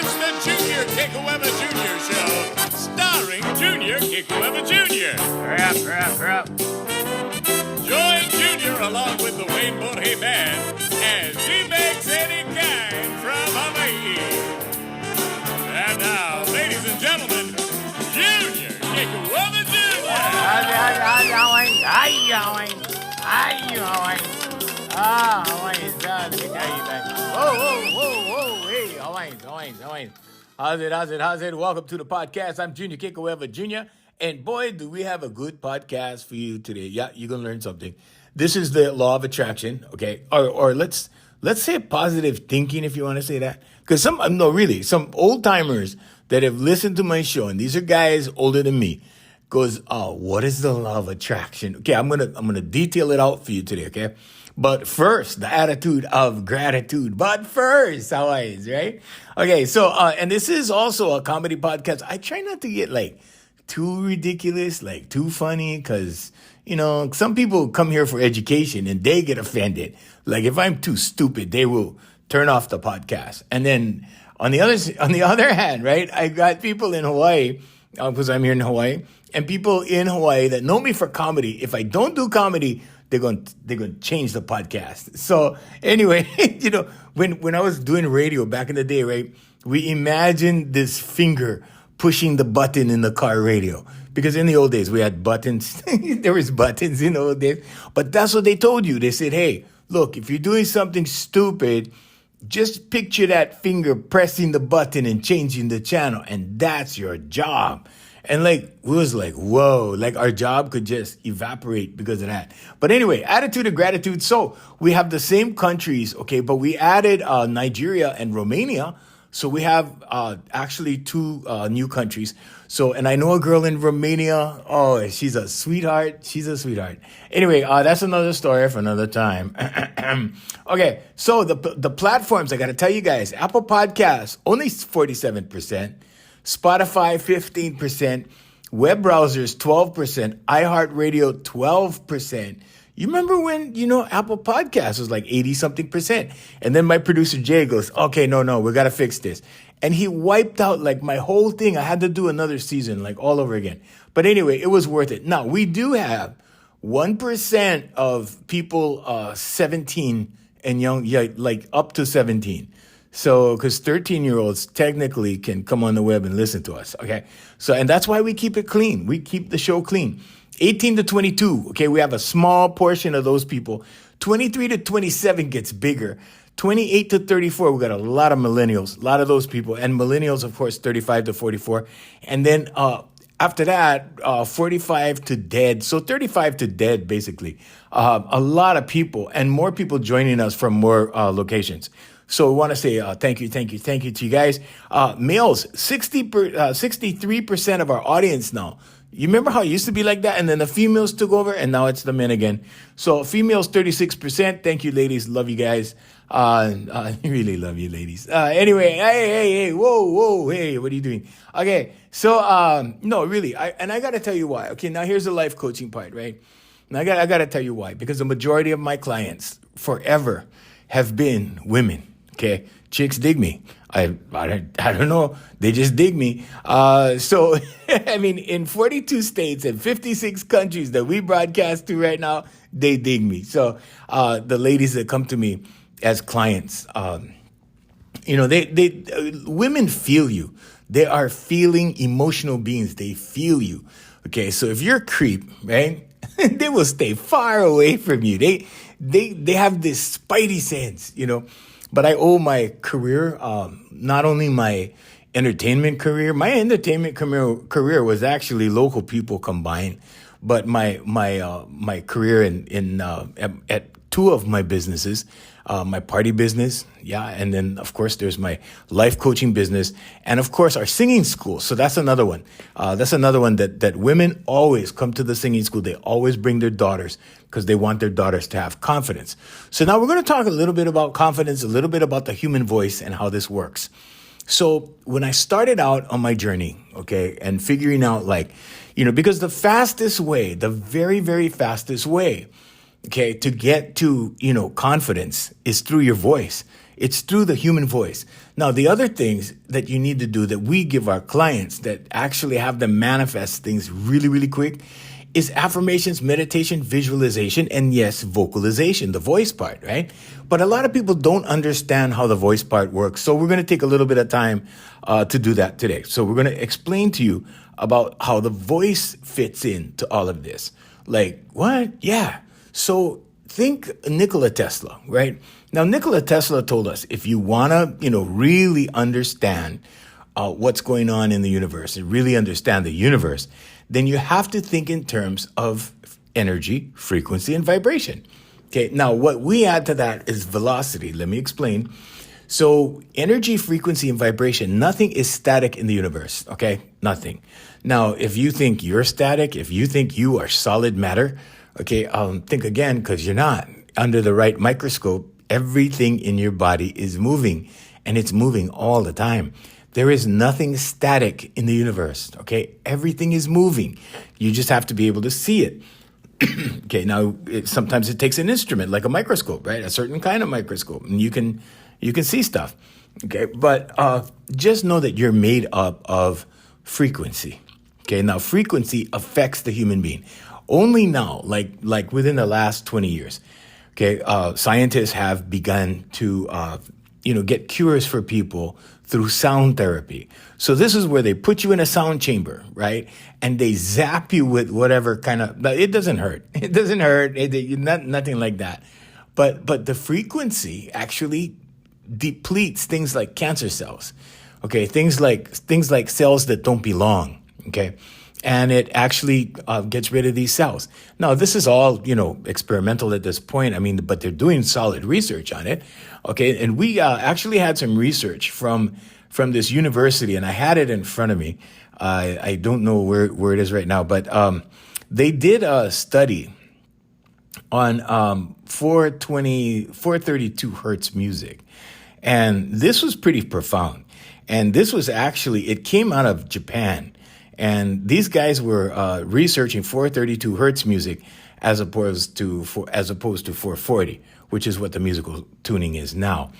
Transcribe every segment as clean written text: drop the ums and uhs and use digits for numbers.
It's the Junior Kekuewa Jr. Show, starring Junior Kekuewa Jr. Rap. Join Junior along with the Wayne Borje Band as he makes any kind from Hawaii. And now, ladies and gentlemen, Junior Kekuewa Jr. How you going? Let me tell you, man. Whoa. Hey, Hawaiians. How's it? Welcome to the podcast. I'm Junior Kekuewa Jr. And boy, do we have a good podcast for you today. Yeah, you're going to learn something. This is the law of attraction, okay? Or let's say positive thinking, if you want to say that. Because some old timers that have listened to my show, and these are guys older than me, goes, oh, what is the law of attraction? Okay, I'm gonna detail it out for you today, okay? But first, the attitude of gratitude. But first, Hawaiians, right? Okay, so, and this is also a comedy podcast. I try not to get too ridiculous, too funny, because, some people come here for education and they get offended. If I'm too stupid, they will turn off the podcast. And then on the other hand, right, I got people in Hawaii, because I'm here in Hawaii, and people in Hawaii that know me for comedy. If I don't do comedy, they're going to change the podcast. So anyway, when I was doing radio back in the day, right, we imagined this finger pushing the button in the car radio. Because in the old days, we had buttons. There was buttons in the old days. But that's what they told you. They said, hey, look, if you're doing something stupid, just picture that finger pressing the button and changing the channel. And that's your job. And we was whoa, our job could just evaporate because of that. But anyway, attitude of gratitude. So we have the same countries, okay, but we added Nigeria and Romania. So we have actually two new countries. So, and I know a girl in Romania. Oh, she's a sweetheart. Anyway, that's another story for another time. Okay, so the platforms, I got to tell you guys, Apple Podcasts, only 47%. Spotify, 15%. Web browsers, 12%. iHeartRadio, 12%. You remember when, Apple Podcasts was 80-something percent. And then my producer, Jay, goes, okay, no, we got to fix this. And he wiped out my whole thing. I had to do another season, all over again. But anyway, it was worth it. Now, we do have 1% of people 17 and young, up to 17. So, because 13-year-olds technically can come on the web and listen to us, okay? So, and that's why we keep it clean. We keep the show clean. 18 to 22, okay, we have a small portion of those people. 23 to 27 gets bigger. 28 to 34, we got a lot of millennials, a lot of those people. And millennials, of course, 35 to 44. And then after that, 45 to dead. So 35 to dead, basically. A lot of people and more people joining us from more locations. So we want to say thank you to you guys. Males, 63% of our audience now. You remember how it used to be like that? And then the females took over, and now it's the men again. So females, 36%. Thank you, ladies. Love you guys. I really love you, ladies. Anyway, hey, whoa, hey, what are you doing? Okay, so no, really, I got to tell you why. Okay, now here's the life coaching part, right? And I got to tell you why. Because the majority of my clients forever have been women. Okay, chicks dig me. I don't know. They just dig me. So, I mean, in 42 states and 56 countries that we broadcast to right now, they dig me. So, the ladies that come to me as clients, women feel you. They are feeling emotional beings. They feel you. Okay, so if you're a creep, right, they will stay far away from you. They have this spidey sense, But I owe my career, not only my entertainment career. My entertainment career was actually local people combined, but my career at two of my businesses, my party business, and then of course there's my life coaching business, and of course our singing school. So that's another one. That women always come to the singing school. They always bring their daughters because they want their daughters to have confidence. So now we're going to talk a little bit about confidence, a little bit about the human voice and how this works. So when I started out on my journey, okay, and figuring out because the fastest way, the very, very fastest way okay, to get to, confidence is through your voice. It's through the human voice. Now, the other things that you need to do that we give our clients that actually have them manifest things really, really quick is affirmations, meditation, visualization, and yes, vocalization, the voice part, right? But a lot of people don't understand how the voice part works. So we're going to take a little bit of time to do that today. So we're going to explain to you about how the voice fits into all of this. Like, what? Yeah. So think Nikola Tesla, right? Now, Nikola Tesla told us if you want to, really understand what's going on in the universe and really understand the universe, then you have to think in terms of energy, frequency, and vibration. Okay, now what we add to that is velocity. Let me explain. So energy, frequency, and vibration, nothing is static in the universe, okay? Nothing. Now, if you think you're static, if you think you are solid matter, okay, think again, because you're not. Under the right microscope, everything in your body is moving, and it's moving all the time. There is nothing static in the universe, okay? Everything is moving. You just have to be able to see it. Okay, now sometimes it takes an instrument like a microscope, right? A certain kind of microscope, and you can see stuff. Okay, but just know that you're made up of frequency. Okay, now frequency affects the human being. Only now, like within the last 20 years, okay, scientists have begun to get cures for people through sound therapy. So this is where they put you in a sound chamber, right? And they zap you with whatever kind of, it doesn't hurt. It doesn't hurt. Nothing like that. But the frequency actually depletes things like cancer cells. Okay, things like cells that don't belong. Okay. And it actually gets rid of these cells. Now, this is all, experimental at this point. I mean, but they're doing solid research on it. Okay. And we actually had some research from this university, and I had it in front of me. I don't know where it is right now, but they did a study on 432 hertz music. And this was pretty profound. And this was actually, it came out of Japan. And these guys were researching 432 hertz music as opposed to 440, which is what the musical tuning is now.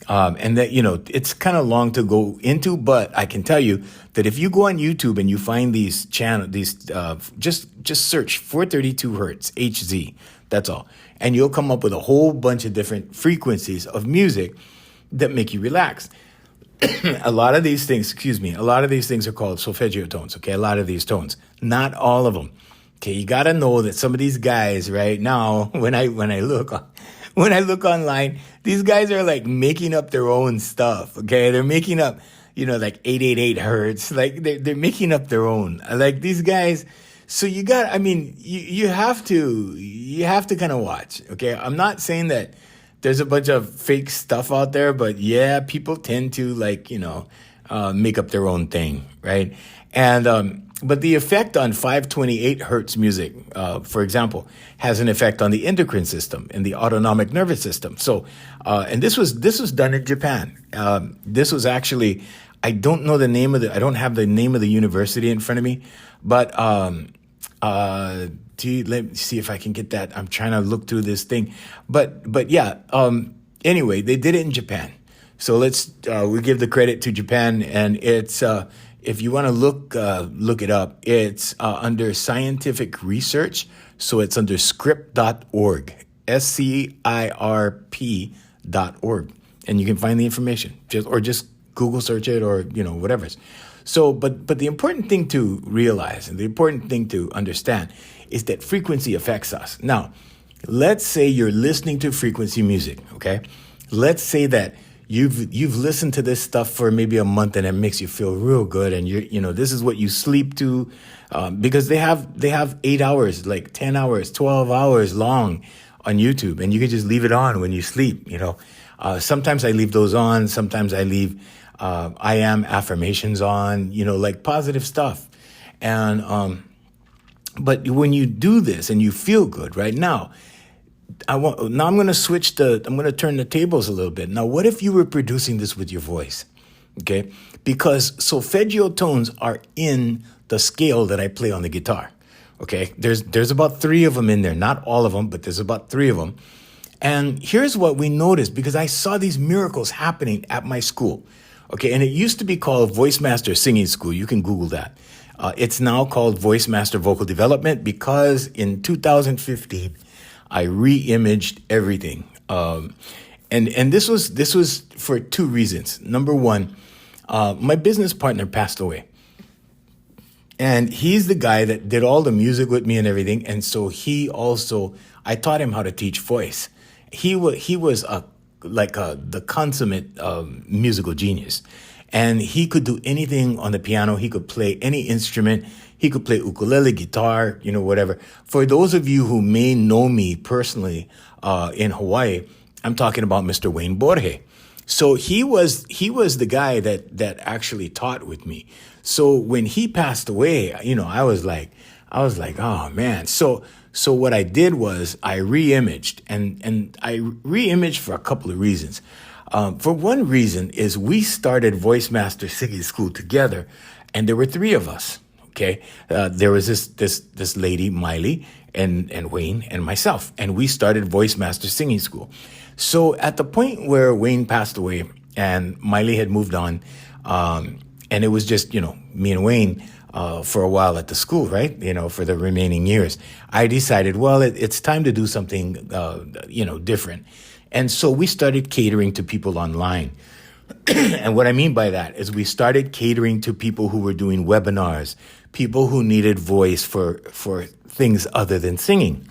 And that, it's kind of long to go into, but I can tell you that if you go on YouTube and you find these just search 432 hertz HZ, that's all. And you'll come up with a whole bunch of different frequencies of music that make you relax. A lot of these things are called solfeggio tones, okay? A lot of these tones, not all of them. Okay, you got to know that some of these guys right now, when I look online, these guys are like making up their own stuff, okay? They're making up, like 888 hertz, like they're making up their own. Like these guys, so you have to kind of watch, okay? I'm not saying that there's a bunch of fake stuff out there, but yeah, people tend to make up their own thing, right? And but the effect on 528 hertz music, for example, has an effect on the endocrine system and the autonomic nervous system. So, and this was done in Japan. This was actually, I don't have the name of the university in front of me, but let me see if I can get that. I'm trying to look through this thing, but yeah. Anyway, they did it in Japan. So we give the credit to Japan, and it's if you want to look it up, it's under scientific research. So it's under script.org, SCIRP.org, and you can find the information. Just Google search it, or whatever. So, but the important thing to realize and the important thing to understand is that frequency affects us. Now, let's say you're listening to frequency music, okay? Let's say that you've listened to this stuff for maybe a month and it makes you feel real good, and this is what you sleep to, because they have 8 hours, like 10 hours, 12 hours long on YouTube, and you can just leave it on when you sleep. Sometimes I leave those on. Sometimes I leave I am affirmations on, like positive stuff. And, but when you do this and you feel good right now, I'm going to turn the tables a little bit. Now, what if you were producing this with your voice? Okay. Because solfeggio tones are in the scale that I play on the guitar. Okay, there's about three of them in there, not all of them, but there's about three of them. And here's what we noticed, because I saw these miracles happening at my school. Okay, and it used to be called Voice Master Singing School. You can Google that. It's now called Voice Master Vocal Development, because in 2015, I re-imaged everything. And this was for two reasons. Number one, my business partner passed away. And he's the guy that did all the music with me and everything. And so I taught him how to teach voice. He was the consummate musical genius. And he could do anything on the piano. He could play any instrument. He could play ukulele, guitar, whatever. For those of you who may know me personally in Hawaii, I'm talking about Mr. Wayne Borge. So he was the guy that actually taught with me. So when he passed away, I was like, oh man. So what I did was I re-imaged, and I re-imaged for a couple of reasons. For one reason is we started Voice Master Singing School together, and there were three of us. Okay, there was this lady Miley and Wayne and myself, and we started Voice Master Singing School. So at the point where Wayne passed away and Miley had moved on, and it was just me and Wayne for a while at the school, right? For the remaining years, I decided, well, it's time to do something different. And so we started catering to people online. And what I mean by that is we started catering to people who were doing webinars, people who needed voice for things other than singing.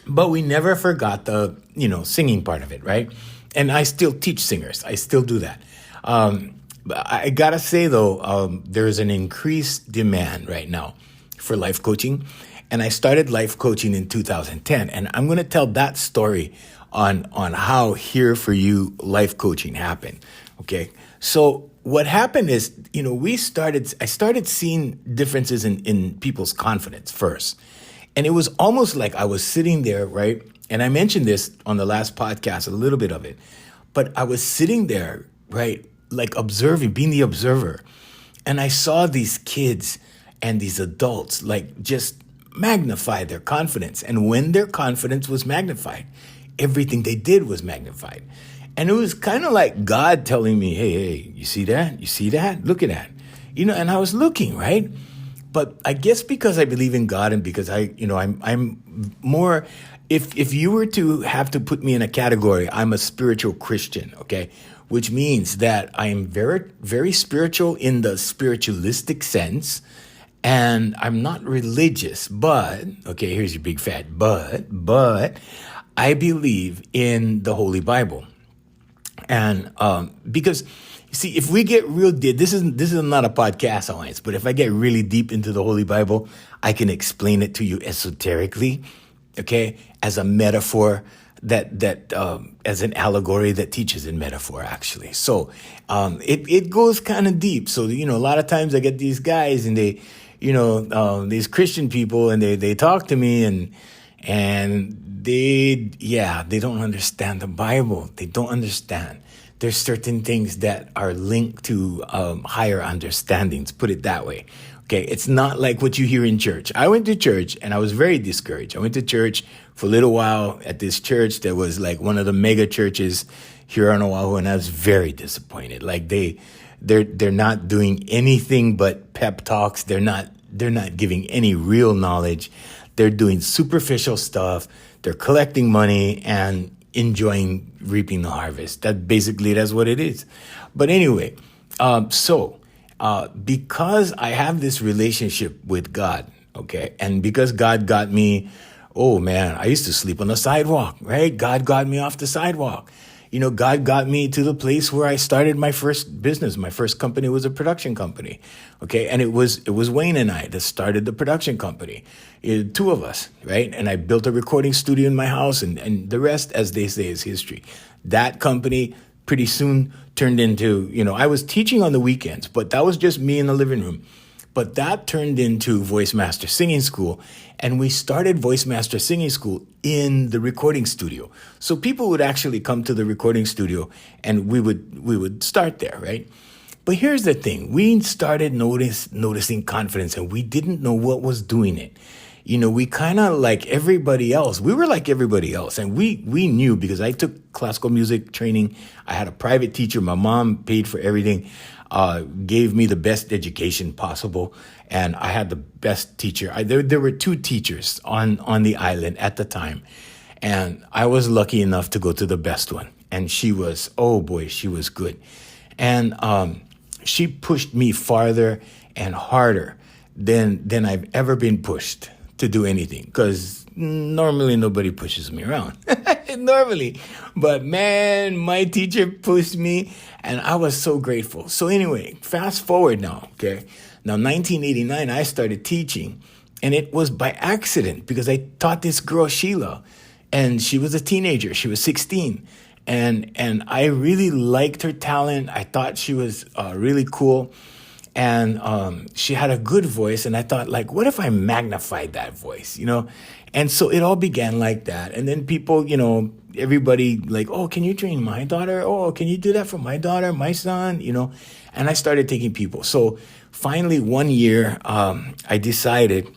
But we never forgot the, singing part of it, right? And I still teach singers. I still do that. But I gotta say, though, there's an increased demand right now for life coaching. And I started life coaching in 2010. And I'm going to tell that story on how Here For You life coaching happened. Okay. So what happened is, I started seeing differences in people's confidence first. And it was almost like I was sitting there, right? And I mentioned this on the last podcast, a little bit of it. But I was sitting there, right? Like observing, being the observer. And I saw these kids and these adults like just magnify their confidence. And when their confidence was magnified, everything they did was magnified. And it was kind of like God telling me, hey, you see that? You see that? Look at that. And I was looking, right? But I guess because I believe in God and because I'm more, if you were to have to put me in a category, I'm a spiritual Christian, okay? Which means that I am very, very spiritual in the spiritualistic sense. And I'm not religious, but, okay, here's your big fat but I believe in the Holy Bible. And because, you see, if we get real deep, this is not a podcast, Alliance, but if I get really deep into the Holy Bible, I can explain it to you esoterically, okay, as a metaphor that as an allegory that teaches in metaphor, actually. So it goes kind of deep. So, a lot of times I get these guys and they, these Christian people, and they talk to me and they don't understand the Bible. They don't understand. There's certain things that are linked to higher understandings, put it that way. Okay, it's not like what you hear in church. I went to church and I was very discouraged. I went to church for a little while at this church that was like one of the mega churches here on Oahu, and I was very disappointed. Like they're not doing anything but pep talks. They're not giving any real knowledge. They're doing superficial stuff. They're collecting money and enjoying reaping the harvest. That's what it is. But anyway, because I have this relationship with God, okay, and because God got me, oh man, I used to sleep on the sidewalk, right? God got me off the sidewalk. God got me to the place where I started my first business. My first company was a production company, okay? And it was Wayne and I that started the production company, two of us, right? And I built a recording studio in my house, and the rest, as they say, is history. That company pretty soon turned into, I was teaching on the weekends, but that was just me in the living room. But that turned into Voice Master Singing School, and we started Voice Master Singing School in the recording studio. So people would actually come to the recording studio, and we would start there, right? But here's the thing. We started noticing confidence, and we didn't know what was doing it. We kind of like everybody else. We were like everybody else. And we knew, because I took classical music training. I had a private teacher. My mom paid for everything, gave me the best education possible. And I had the best teacher. There were two teachers on the island at the time. And I was lucky enough to go to the best one. And she was, oh boy, she was good. And she pushed me farther and harder than I've ever been pushed to do anything, because normally nobody pushes me around. Normally. But man, my teacher pushed me, and I was so grateful. So anyway, fast forward now, okay? Now, 1989, I started teaching, and it was by accident, because I taught this girl, Sheila, and she was a teenager. She was 16. And I really liked her talent. I thought she was really cool. And she had a good voice. And I thought, like, what if I magnified that voice, And so it all began like that. And then people, everybody like, oh, can you train my daughter? Oh, can you do that for my daughter, my son? And I started taking people. So finally, one year, I decided,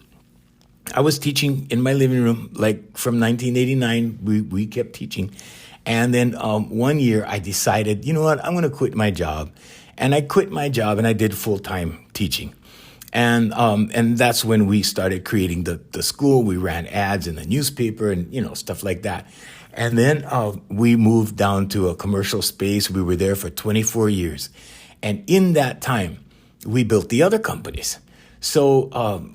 I was teaching in my living room, like from 1989, we kept teaching. And then one year I decided, you know what, I'm going to quit my job. And I quit my job and I did full-time teaching. And that's when we started creating the school. We ran ads in the newspaper and, stuff like that. And then we moved down to a commercial space. We were there for 24 years. And in that time, we built the other companies. So,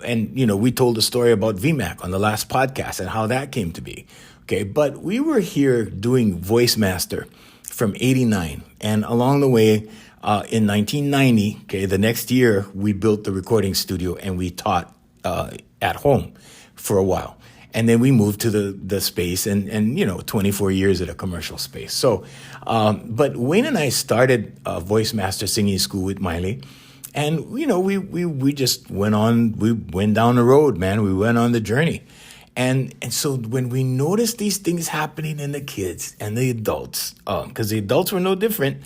we told the story about VMAC on the last podcast and how that came to be. Okay, but we were here doing Voice Master from 89. And along the way, in 1990, okay, the next year, we built the recording studio and we taught at home for a while. And then we moved to the space and 24 years at a commercial space. So, but Wayne and I started Voice Master Singing School with Miley. And, we just went down the road, man. We went on the journey. And so when we noticed these things happening in the kids and the adults, because the adults were no different,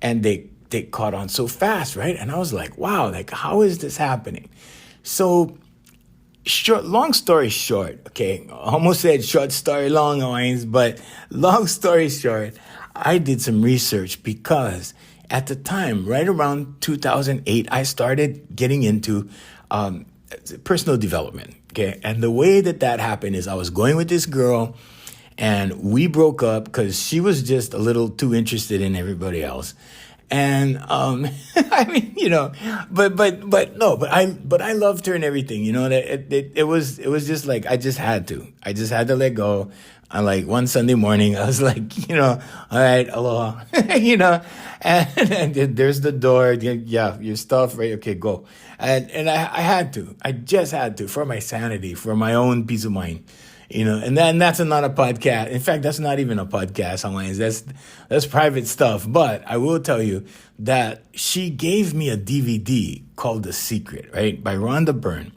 and they caught on so fast, right? And I was like, wow, like, how is this happening? So long story short, okay, I almost said short story long, but long story short, I did some research because at the time, right around 2008, I started getting into personal development. Okay. And the way that happened is I was going with this girl and we broke up because she was just a little too interested in everybody else. And, I mean, but I loved her and everything, it was just like, I just had to let go. And like one Sunday morning, I was like, all right, aloha, and there's the door. Yeah, your stuff, right? Okay, go. And I just had to, for my sanity, for my own peace of mind, and that's not a podcast. In fact, that's not even a podcast, Hawaiians. That's private stuff. But I will tell you that she gave me a DVD called The Secret, right? By Rhonda Byrne.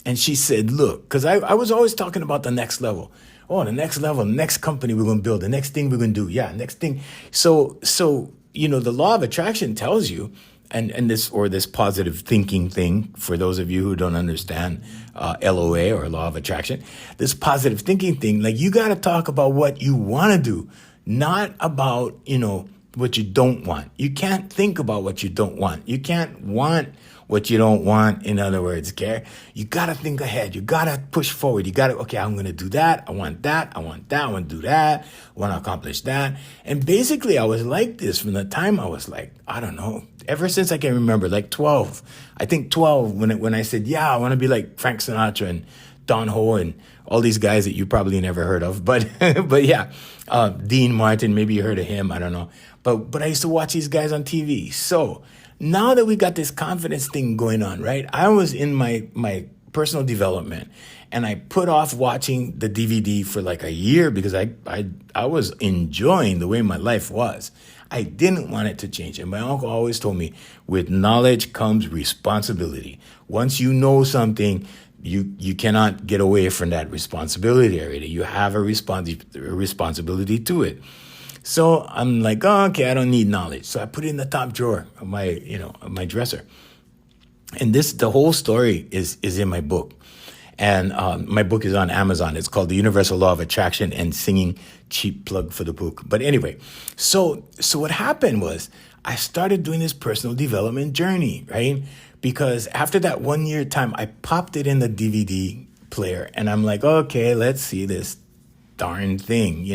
And she said, look, because I was always talking about the next level. Oh, the next level, next company we're going to build, the next thing we're going to do. Yeah, next thing. So the law of attraction tells you, and this positive thinking thing, for those of you who don't understand LOA or law of attraction, this positive thinking thing, like, you got to talk about what you want to do, not about, what you don't want. You can't think about what you don't want. You can't want what you don't want, in other words, okay? You got to think ahead. You got to push forward. You got to, okay, I'm going to do that. I want that. I want that. I want to do that. I want to accomplish that. And basically, I was like this from the time I was like, I don't know, ever since I can remember, like 12. I think 12 when I said, yeah, I want to be like Frank Sinatra and Don Ho and all these guys that you probably never heard of. But yeah, Dean Martin, maybe you heard of him. I don't know. But I used to watch these guys on TV. So now that we got this confidence thing going on, right? I was in my personal development and I put off watching the DVD for like a year because I was enjoying the way my life was. I didn't want it to change. And my uncle always told me, with knowledge comes responsibility. Once you know something, you cannot get away from that responsibility already. You have a responsibility to it. So I'm like, oh, okay, I don't need knowledge. So I put it in the top drawer of my, of my dresser. And the whole story is in my book. And my book is on Amazon. It's called The Universal Law of Attraction and Singing. Cheap plug for the book. But anyway, so what happened was I started doing this personal development journey, right? Because after that 1 year time, I popped it in the DVD player and I'm like, okay, let's see this darn thing,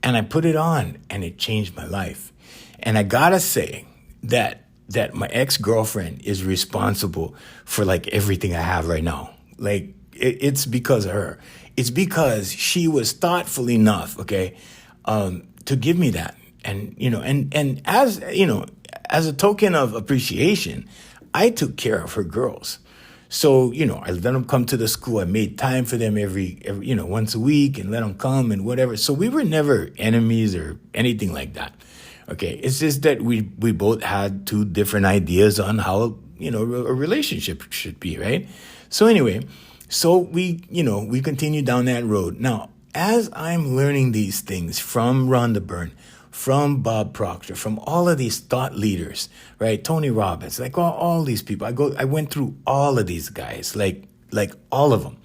And I put it on and it changed my life. And I gotta say that my ex-girlfriend is responsible for like everything I have right now. Like it's because of her. It's because she was thoughtful enough, okay, to give me that. And, and as a token of appreciation, I took care of her girls. So, I let them come to the school. I made time for them every once a week and let them come and whatever. So we were never enemies or anything like that. Okay. It's just that we both had two different ideas on how, a relationship should be. Right. So anyway, so we continue down that road. Now, as I'm learning these things from Rhonda Byrne, from Bob Proctor, from all of these thought leaders, right? Tony Robbins, like all these people. I went through all of these guys, like all of them.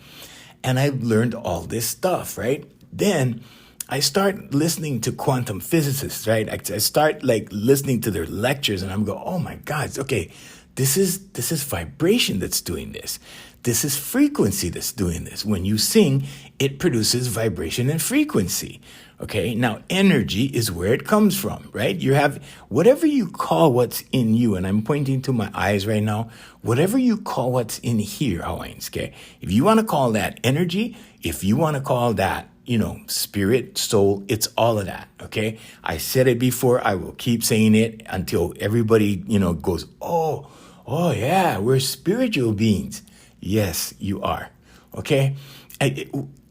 And I learned all this stuff, right? Then I start listening to quantum physicists, right? I start like listening to their lectures and I'm go, oh my God, okay, this is vibration that's doing this. This is frequency that's doing this. When you sing, it produces vibration and frequency. Okay, now energy is where it comes from, right? You have whatever you call what's in you, and I'm pointing to my eyes right now, whatever you call what's in here, Hawaiians, okay? If you want to call that energy, if you want to call that, spirit, soul, it's all of that, okay? I said it before, I will keep saying it until everybody, goes, oh yeah, we're spiritual beings. Yes, you are, okay?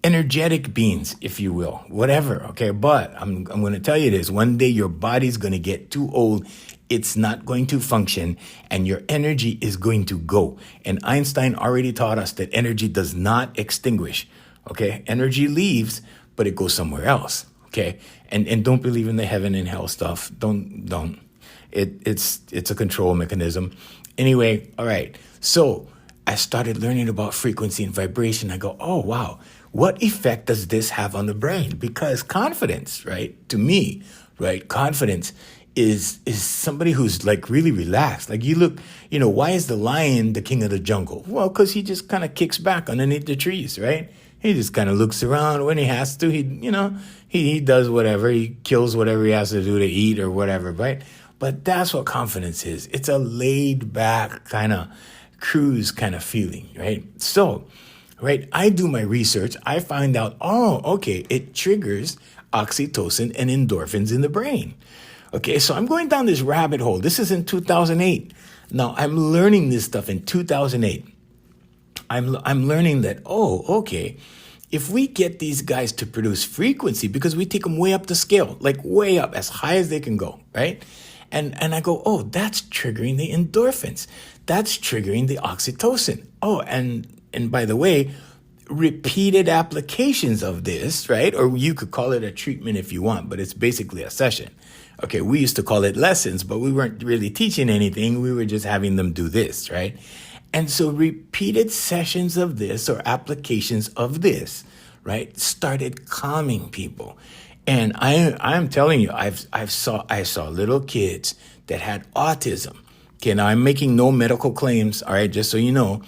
Energetic beings, if you will, whatever, okay? But I'm going to tell you this. One day your body's going to get too old. It's not going to function and your energy is going to go. And Einstein already taught us that energy does not extinguish, okay? Energy leaves, but it goes somewhere else, okay? And don't believe in the heaven and hell stuff. Don't. It's a control mechanism. Anyway, all right. So I started learning about frequency and vibration. I go, oh, wow. What effect does this have on the brain? Because confidence, right, to me, right, confidence is somebody who's like really relaxed. Like you look, why is the lion the king of the jungle? Well, because he just kind of kicks back underneath the trees, right? He just kind of looks around when he has to. He does whatever. He kills whatever he has to do to eat or whatever, right? But that's what confidence is. It's a laid back kind of cruise kind of feeling, right? So, right, I do my research. I find out, okay, it triggers oxytocin and endorphins in the brain. Okay, so I'm going down this rabbit hole. This is in 2008. Now, I'm learning this stuff in 2008. I'm learning that, okay, if we get these guys to produce frequency, because we take them way up the scale, like way up, as high as they can go, right? And I go, that's triggering the endorphins. That's triggering the oxytocin. And by the way, repeated applications of this, right? Or you could call it a treatment if you want, but it's basically a session. Okay, we used to call it lessons, but we weren't really teaching anything. We were just having them do this, right? And so repeated sessions of this or applications of this, right, started calming people. And I'm telling you, I saw little kids that had autism. Okay, now I'm making no medical claims, all right, just so you know,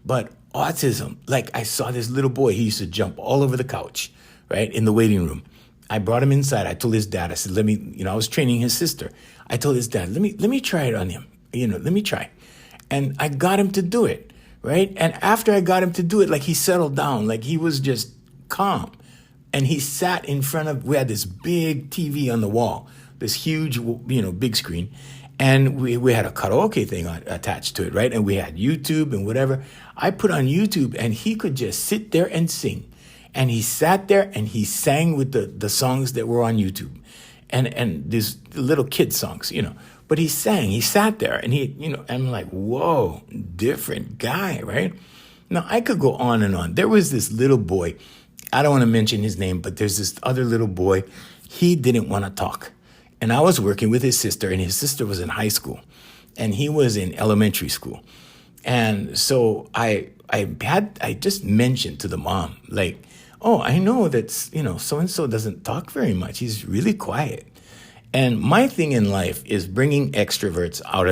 but autism, like I saw this little boy, he used to jump all over the couch, right, in the waiting room. I brought him inside. I told his dad, I said, I was training his sister. I told his dad, let me try it on him, let me try. And I got him to do it, right? And after I got him to do it, like he settled down, like he was just calm. And he sat in front of, we had this big TV on the wall, this huge, big screen. And we had a karaoke thing attached to it, right? And we had YouTube and whatever. I put on YouTube and he could just sit there and sing. And he sat there and he sang with the songs that were on YouTube. And these little kid songs, But he sang, he sat there and I'm like, whoa, different guy, right? Now, I could go on and on. There was this little boy. I don't want to mention his name, but there's this other little boy he didn't want to talk. And I was working with his sister, and his sister was in high school, and he was in elementary school. And so I just mentioned to the mom, like, oh, I know that's, so-and-so doesn't talk very much. He's really quiet. And my thing in life is bringing introverts out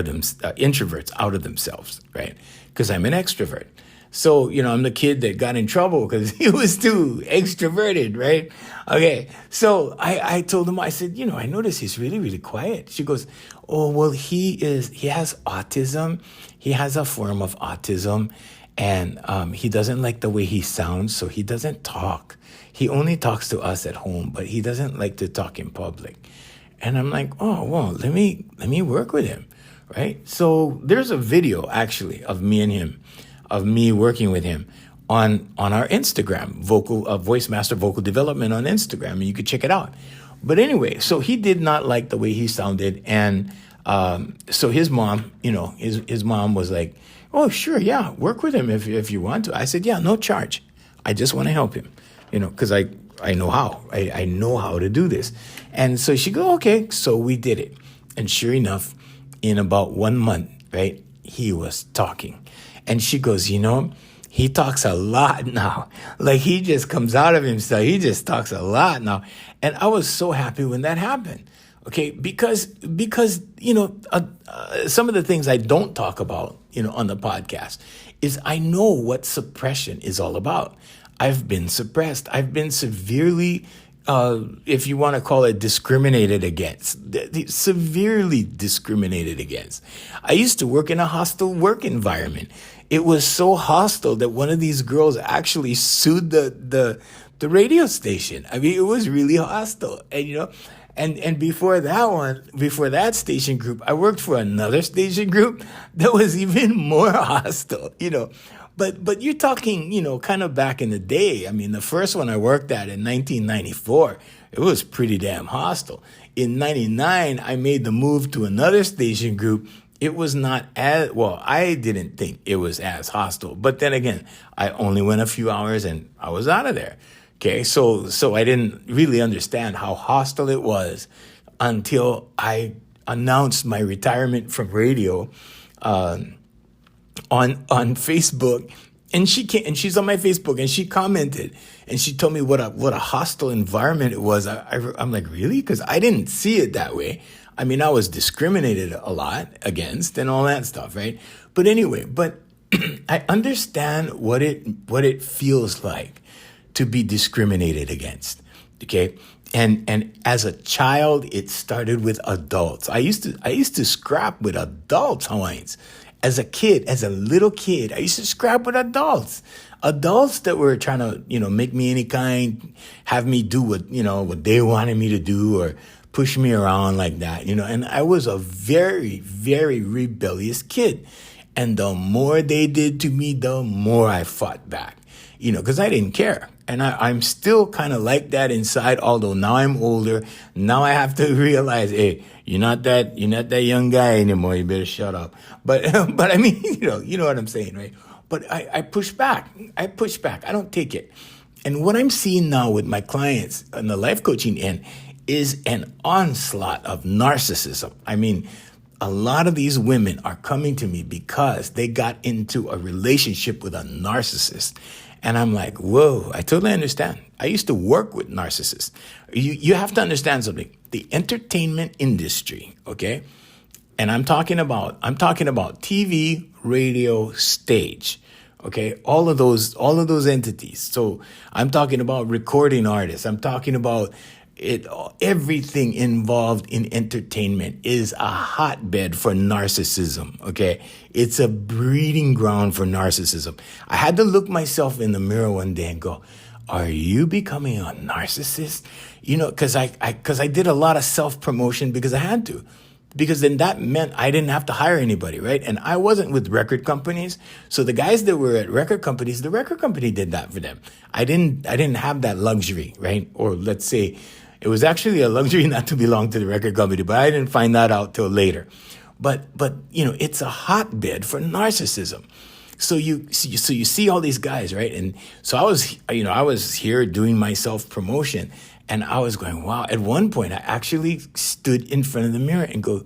of themselves, right? Because I'm an extrovert. So, I'm the kid that got in trouble because he was too extroverted, right? Okay. So I told him, I said, I noticed he's really, really quiet. She goes, oh, well, he has autism. He has a form of autism, and he doesn't like the way he sounds, so he doesn't talk. He only talks to us at home, but he doesn't like to talk in public. And I'm like, oh, well, let me work with him, right? So there's a video actually of me and him, of me working with him on our Instagram, Voice Master Vocal Development on Instagram, and you could check it out. But anyway, so he did not like the way he sounded, and so his mom, his mom was like, oh, sure, yeah, work with him if you want to. I said, yeah, no charge. I just want to help him, because I know how. I know how to do this. And so she go, okay. So we did it. And sure enough, in about 1 month, right, he was talking. And she goes, he talks a lot now. Like, he just comes out of himself. He just talks a lot now. And I was so happy when that happened. Okay, because some of the things I don't talk about, on the podcast is I know what suppression is all about. I've been suppressed. I've been severely, if you want to call it, discriminated against, severely discriminated against. I used to work in a hostile work environment. It was so hostile that one of these girls actually sued the radio station. I mean, it was really hostile. And, and before that station group, I worked for another station group that was even more hostile, But you're talking, kind of back in the day. I mean, the first one I worked at in 1994, it was pretty damn hostile. In 99, I made the move to another station group. It was not as, well, I didn't think it was as hostile. But then again, I only went a few hours and I was out of there. Okay, so I didn't really understand how hostile it was until I announced my retirement from radio on Facebook, and she's on my Facebook, and she commented, and she told me what a hostile environment it was. I'm like, really? Because I didn't see it that way. I mean, I was discriminated a lot against and all that stuff, right? But anyway, I understand what it feels like to be discriminated against. Okay. And as a child, it started with adults. I used to scrap with adults, Hawaiians. As a little kid, I used to scrap with adults that were trying to, make me any kind, have me do what they wanted me to do, or push me around like that, and I was a very, very rebellious kid. And the more they did to me, the more I fought back, because I didn't care. And I'm still kind of like that inside, although now I'm older. Now I have to realize, hey, you're not that young guy anymore. You better shut up. But I mean, you know what I'm saying, right? But I push back. I don't take it. And what I'm seeing now with my clients on the life coaching end is an onslaught of narcissism. I mean, a lot of these women are coming to me because they got into a relationship with a narcissist. And I'm like, whoa, I totally understand. I used to work with narcissists. You have to understand something. The entertainment industry, okay? And I'm talking about TV, radio, stage, okay? All of those entities. So I'm talking about recording artists. I'm talking about everything involved in entertainment is a hotbed for narcissism, okay? It's a breeding ground for narcissism. I had to look myself in the mirror one day and go, are you becoming a narcissist? Because I did a lot of self-promotion because I had to. Because then that meant I didn't have to hire anybody, right? And I wasn't with record companies. So the guys that were at record companies, the record company did that for them. I didn't have that luxury, right? Or let's say, it was actually a luxury not to belong to the record company, but I didn't find that out till later. But it's a hotbed for narcissism. So you see all these guys, right? And so I was here doing my self promotion, And I was going, wow. At one point, I actually stood in front of the mirror and go,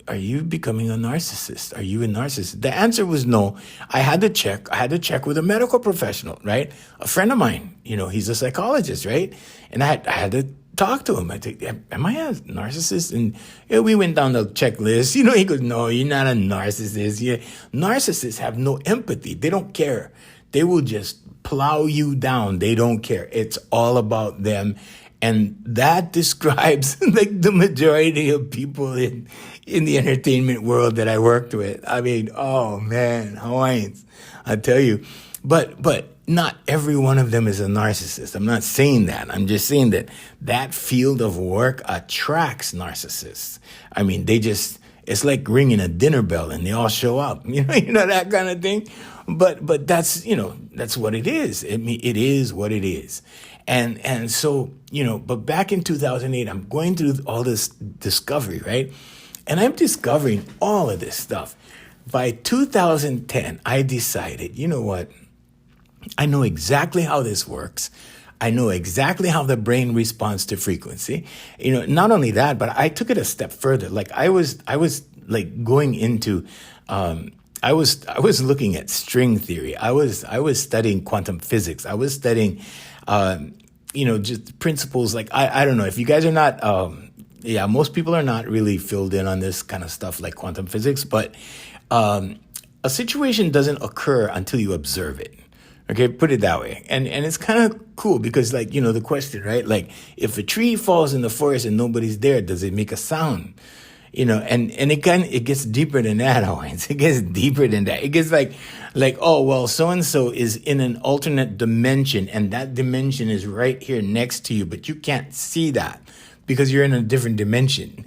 are you becoming a narcissist? Are you a narcissist? The answer was no. I had to check. I had to check with a medical professional, right? A friend of mine, he's a psychologist, right? And I had to talk to him. I think, am I a narcissist? And we went down the checklist. He goes, no, you're not a narcissist. Narcissists have no empathy. They don't care. They will just plow you down. They don't care. It's all about them. And that describes like the majority of people in the entertainment world that I worked with. I mean, oh man, Hawaiians, I tell you. But not every one of them is a narcissist. I'm not saying that. I'm just saying that field of work attracts narcissists. I mean, it's like ringing a dinner bell and they all show up, that kind of thing. But that's, that's what it is. I mean, it is what it is. And so, but back in 2008, I'm going through all this discovery, right? And I'm discovering all of this stuff. By 2010, I decided, you know what? I know exactly how this works. I know exactly how the brain responds to frequency. Not only that, but I took it a step further. Like I was like going into, I was looking at string theory. I was studying quantum physics. I was studying, just principles. Like, I don't know if you guys are not, most people are not really filled in on this kind of stuff like quantum physics, but, a situation doesn't occur until you observe it. Okay, put it that way. And it's kind of cool because like, the question, right? Like if a tree falls in the forest and nobody's there, does it make a sound? And it gets deeper than that, Hawaiians. It gets deeper than that. It gets like, oh, well, so-and-so is in an alternate dimension and that dimension is right here next to you, but you can't see that because you're in a different dimension.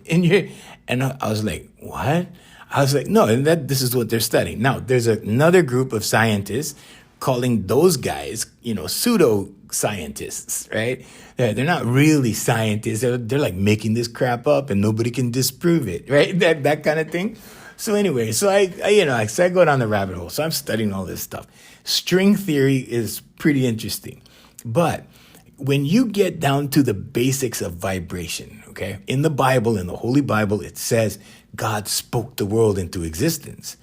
And I was like, what? I was like, no, and this is what they're studying. Now, there's another group of scientists calling those guys, pseudo scientists, right? They're not really scientists. They're like making this crap up and nobody can disprove it, right? That kind of thing. So anyway, so I go down the rabbit hole. So I'm studying all this stuff. String theory is pretty interesting, but when you get down to the basics of vibration, okay, in the Bible, in the Holy Bible, it says God spoke the world into existence.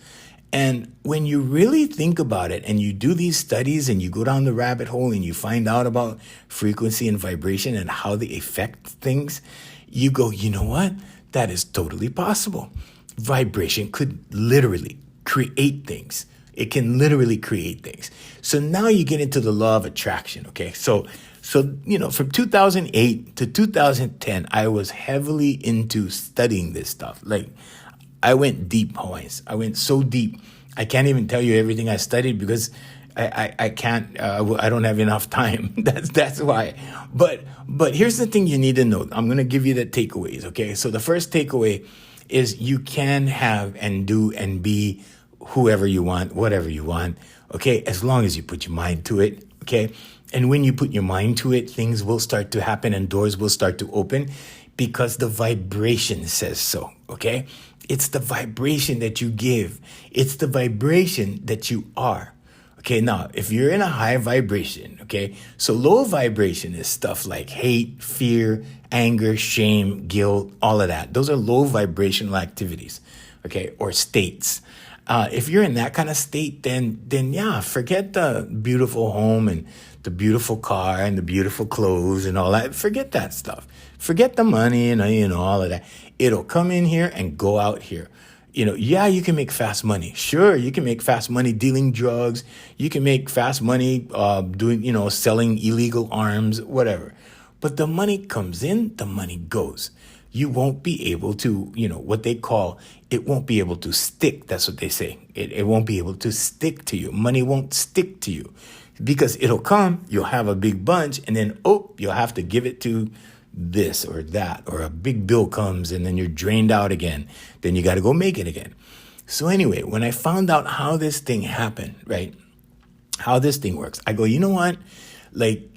And when you really think about it and you do these studies and you go down the rabbit hole and you find out about frequency and vibration and how they affect things, you go, you know what? That is totally possible. Vibration could literally create things. It can literally create things. So now you get into the law of attraction, okay? So from 2008 to 2010, I was heavily into studying this stuff. Like, I went deep, Hawaiians. I went so deep. I can't even tell you everything I studied because I can't. I don't have enough time. That's why. But here's the thing you need to know. I'm going to give you the takeaways. Okay. So the first takeaway is you can have and do and be whoever you want, whatever you want. Okay. As long as you put your mind to it. Okay. And when you put your mind to it, things will start to happen and doors will start to open because the vibration says so. Okay. It's the vibration that you give. It's the vibration that you are. Okay, now, if you're in a high vibration, okay, so low vibration is stuff like hate, fear, anger, shame, guilt, all of that. Those are low vibrational activities, okay, or states. If you're in that kind of state, then yeah, forget the beautiful home and the beautiful car and the beautiful clothes and all that. Forget that stuff. Forget the money and all of that. It'll come in here and go out here. Yeah, you can make fast money. Sure, you can make fast money dealing drugs. You can make fast money doing, selling illegal arms, whatever. But the money comes in, the money goes. You won't be able to, what they call, it won't be able to stick. That's what they say. It won't be able to stick to you. Money won't stick to you because it'll come, you'll have a big bunch, and then, you'll have to give it to this or that, or a big bill comes and then you're drained out again. Then you got to go make it again. So anyway, when I found out how this thing happened, right, how this thing works, I go, you know what? Like,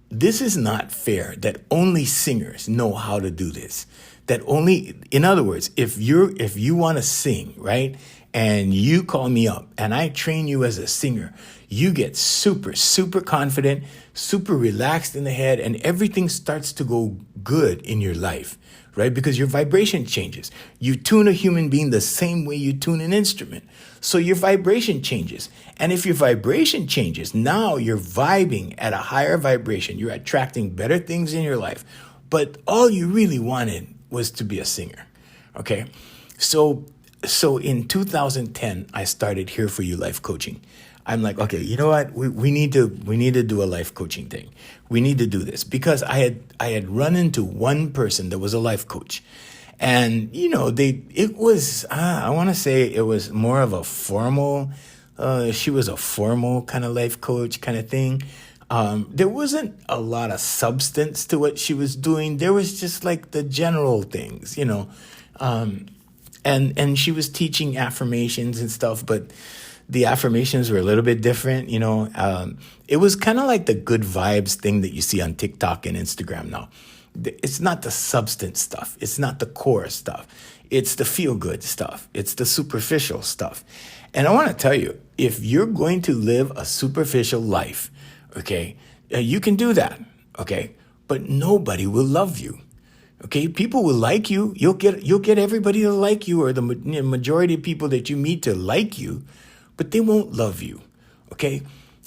this is not fair that only singers know how to do this. that only, in other words, if you want to sing, right? And you call me up and I train you as a singer, you get super, super confident, super relaxed in the head, and everything starts to go good in your life, right? Because your vibration changes. You tune a human being the same way you tune an instrument. So your vibration changes. And if your vibration changes, now you're vibing at a higher vibration. You're attracting better things in your life. But all you really wanted was to be a singer. Okay? So in 2010, I started Here For You Life Coaching. I'm like, okay, you know what? We need to do a life coaching thing. We need to do this because I had run into one person that was a life coach, and I want to say it was more of a formal. She was a formal kind of life coach kind of thing. There wasn't a lot of substance to what she was doing. There was just like the general things, and she was teaching affirmations and stuff, but the affirmations were a little bit different, It was kind of like the good vibes thing that you see on TikTok and Instagram now. It's not the substance stuff. It's not the core stuff. It's the feel-good stuff. It's the superficial stuff. And I want to tell you, if you're going to live a superficial life, okay, you can do that, okay? But nobody will love you. Okay, people will like you. You'll get everybody to like you, or the majority of people that you meet to like you, but they won't love you, okay?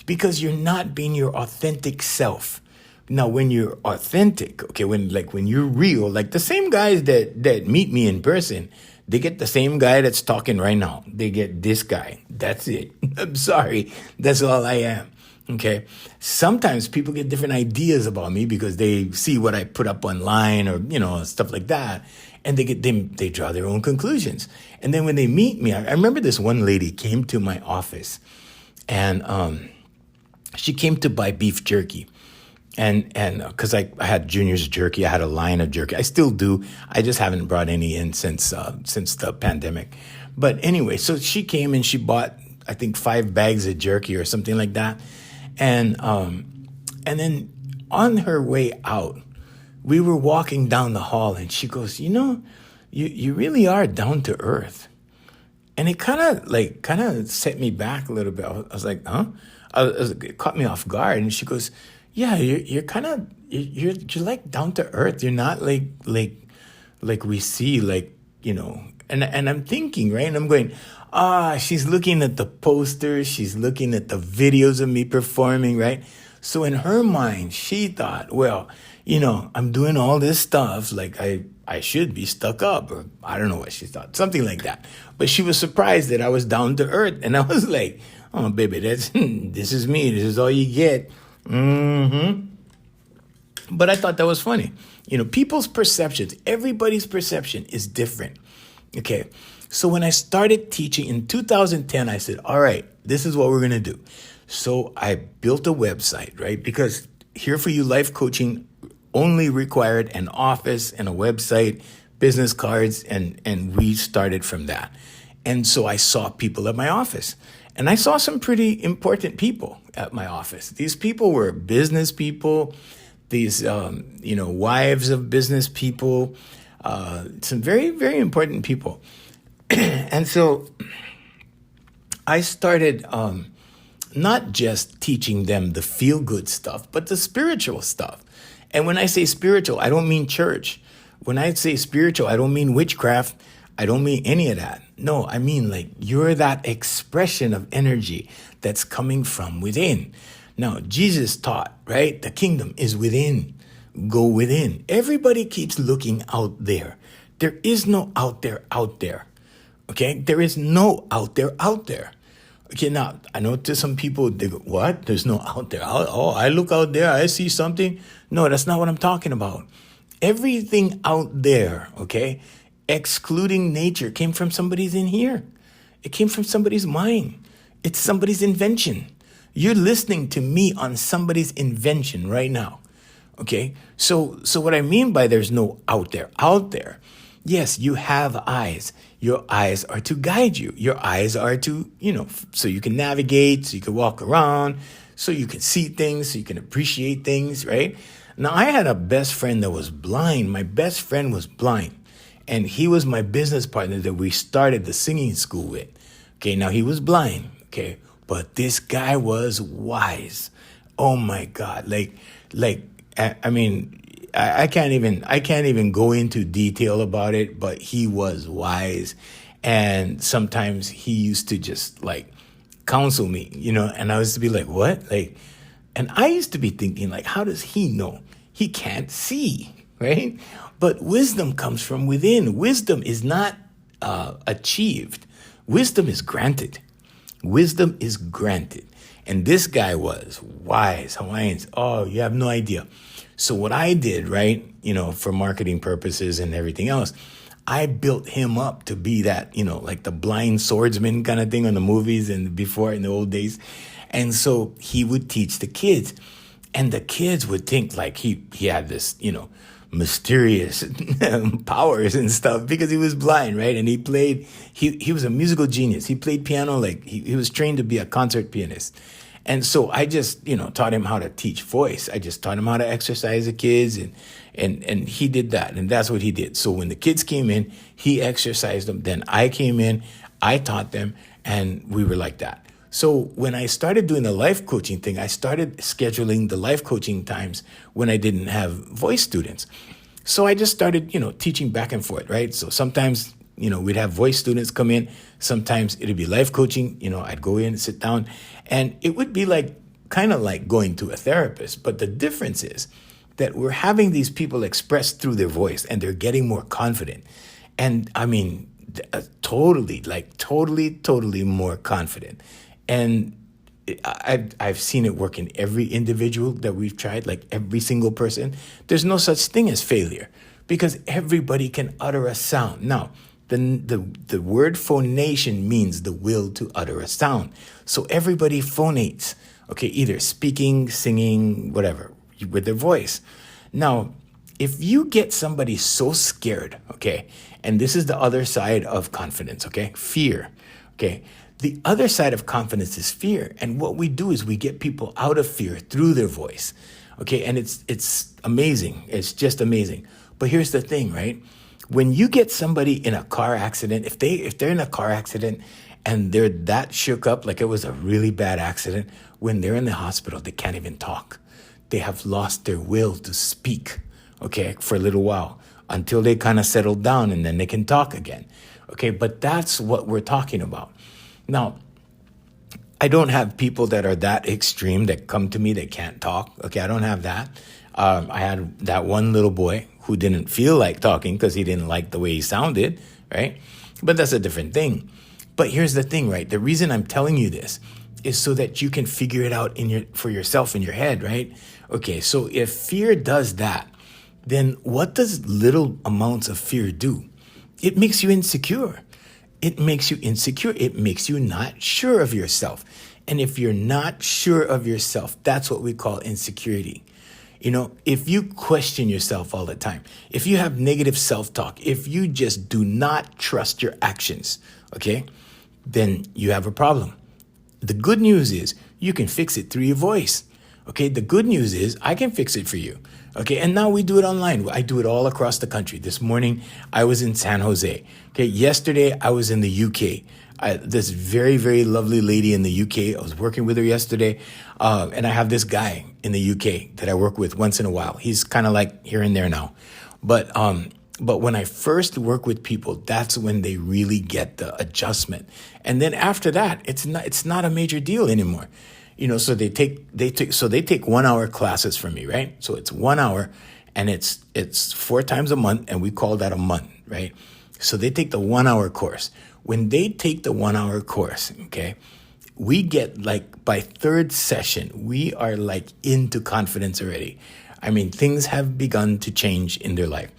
Because you're not being your authentic self. Now, when you're authentic, okay, when you're real, like the same guys that meet me in person, they get the same guy that's talking right now. They get this guy. That's it. I'm sorry. That's all I am. Okay. Sometimes people get different ideas about me because they see what I put up online or, stuff like that. And they draw their own conclusions. And then when they meet me, I remember this one lady came to my office, and she came to buy beef jerky. And because I had Junior's jerky, I had a line of jerky. I still do. I just haven't brought any in since the pandemic. But anyway, so she came and she bought, I think, 5 bags of jerky or something like that. And then on her way out, we were walking down the hall, and she goes, you really are down to earth. And it kind of set me back a little bit. I was like, huh? It caught me off guard. And she goes, yeah, you're like down to earth. You're not like we see, and I'm thinking, right? And I'm going, she's looking at the posters. She's looking at the videos of me performing, right? So in her mind, she thought, well, I'm doing all this stuff, like I should be stuck up, or I don't know what she thought, something like that. But she was surprised that I was down to earth. And I was like, oh, baby, this is me. This is all you get. Mm-hmm. But I thought that was funny. People's perceptions, everybody's perception is different. Okay. So when I started teaching in 2010, I said, all right, this is what we're going to do. So I built a website, right? Because Here For You Life Coaching only required an office and a website, business cards, and we started from that. And so I saw people at my office. And I saw some pretty important people at my office. These people were business people, these, wives of business people, some very, very important people. And so I started not just teaching them the feel-good stuff, but the spiritual stuff. And when I say spiritual, I don't mean church. When I say spiritual, I don't mean witchcraft. I don't mean any of that. No, I mean you're that expression of energy that's coming from within. Now, Jesus taught, right? The kingdom is within. Go within. Everybody keeps looking out there. There is no out there out there. Okay? There is no out there out there. Okay, now, I know to some people, they go, what? There's no out there. Oh, I look out there, I see something. No, that's not what I'm talking about. Everything out there, okay, excluding nature, came from somebody's in here. It came from somebody's mind. It's somebody's invention. You're listening to me on somebody's invention right now. Okay, so what I mean by there's no out there, yes, you have eyes. Your eyes are to guide you. Your eyes are to, so you can navigate, so you can walk around, so you can see things, so you can appreciate things, right? Now, I had a best friend that was blind. My best friend was blind. And he was my business partner that we started the singing school with. Okay, now he was blind, okay, but this guy was wise. Oh my God. I mean, I can't even go into detail about it, but he was wise. And sometimes he used to just like counsel me, and I used to be like, what? And I used to be thinking, like, how does he know? He can't see, right? But wisdom comes from within. Wisdom is not achieved. Wisdom is granted. Wisdom is granted. And this guy was wise. Hawaiians, oh, you have no idea. So what I did, right, for marketing purposes and everything else, I built him up to be that, like the blind swordsman kind of thing on the movies and before in the old days. And so he would teach the kids. And the kids would think like he had this, mysterious powers and stuff because he was blind, right? And he was a musical genius. He played piano like he was trained to be a concert pianist. And so I just, taught him how to teach voice. I just taught him how to exercise the kids and he did that. And that's what he did. So when the kids came in, he exercised them. Then I came in, I taught them, and we were like that. So when I started doing the life coaching thing, I started scheduling the life coaching times when I didn't have voice students. So I just started, teaching back and forth, right? So sometimes, we'd have voice students come in. Sometimes it'd be life coaching. I'd go in and sit down, and it would be kind of like going to a therapist. But the difference is that we're having these people express through their voice, and they're getting more confident. And I mean, totally more confident. And I've seen it work in every individual that we've tried, like every single person. There's no such thing as failure because everybody can utter a sound. Now, the word phonation means the will to utter a sound. So everybody phonates, okay, either speaking, singing, whatever, with their voice. Now, if you get somebody so scared, okay, and this is the other side of confidence, okay, fear, okay. The other side of confidence is fear. And what we do is we get people out of fear through their voice. Okay. And it's amazing. It's just amazing. But here's the thing, right? When you get somebody in a car accident, if they're in a car accident and they're that shook up, like it was a really bad accident, when they're in the hospital, they can't even talk. They have lost their will to speak, okay, for a little while until they kind of settle down and then they can talk again. Okay. But that's what we're talking about. Now, I don't have people that are that extreme that come to me that can't talk. Okay, I don't have that. I had that one little boy who didn't feel like talking because he didn't like the way he sounded, right? But that's a different thing. But here's the thing, right? The reason I'm telling you this is so that you can figure it out for yourself in your head, right? Okay, so if fear does that, then what does little amounts of fear do? It makes you insecure. It makes you insecure. It makes you not sure of yourself. And if you're not sure of yourself, that's what we call insecurity. If you question yourself all the time, if you have negative self-talk, if you just do not trust your actions, okay, then you have a problem. The good news is you can fix it through your voice. Okay, the good news is I can fix it for you. Okay, and now we do it online. I do it all across the country. This morning, I was in San Jose. Okay, yesterday, I was in the UK. This very, very lovely lady in the UK, I was working with her yesterday. And I have this guy in the UK that I work with once in a while. He's kind of like here and there now. But when I first work with people, that's when they really get the adjustment. And then after that, it's not a major deal anymore. So they take 1 hour classes from me, right? So it's 1 hour and it's 4 times a month and we call that a month, right? So they take the 1 hour course. When they take the 1 hour course, okay, we get by third session, we are into confidence already. I mean, things have begun to change in their life.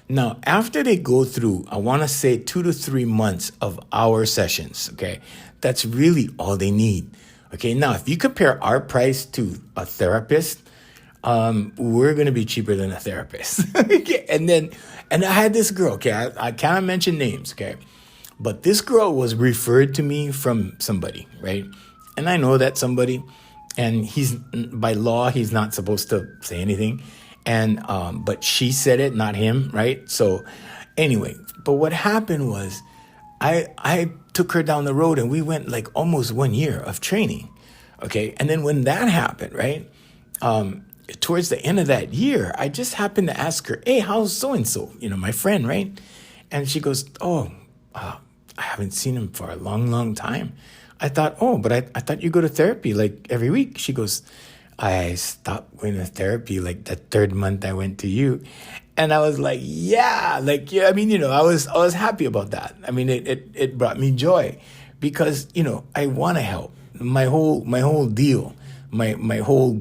Now, after they go through, I want to say 2 to 3 months of our sessions, okay, that's really all they need. Okay, now if you compare our price to a therapist, we're going to be cheaper than a therapist. Okay, and I had this girl, okay, I can't mention names, okay, but this girl was referred to me from somebody, right? And I know that somebody, and by law, he's not supposed to say anything. And, but she said it, not him, right? So anyway, But what happened was I took her down the road and we went like almost 1 year of training. Okay. And then when that happened, right? Towards the end of that year, I just happened to ask her, hey, how's so-and-so? My friend, right? And she goes, oh, I haven't seen him for a long, long time. I thought, but I thought you go to therapy like every week. She goes, I stopped going to therapy like the third month I went to you. And I was like, yeah, I was happy about that. I mean, it brought me joy because, I want to help. My whole deal, my whole,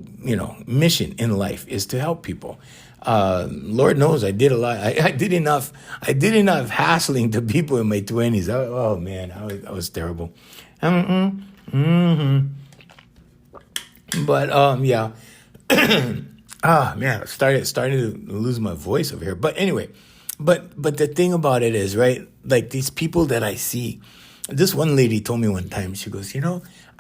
mission in life is to help people. Lord knows I did a lot. I did enough hassling to people in my 20s. Oh man, I was terrible. But yeah. Man, I started to lose my voice over here. But anyway, but the thing about it is, right? Like these people that I see, this one lady told me one time, she goes,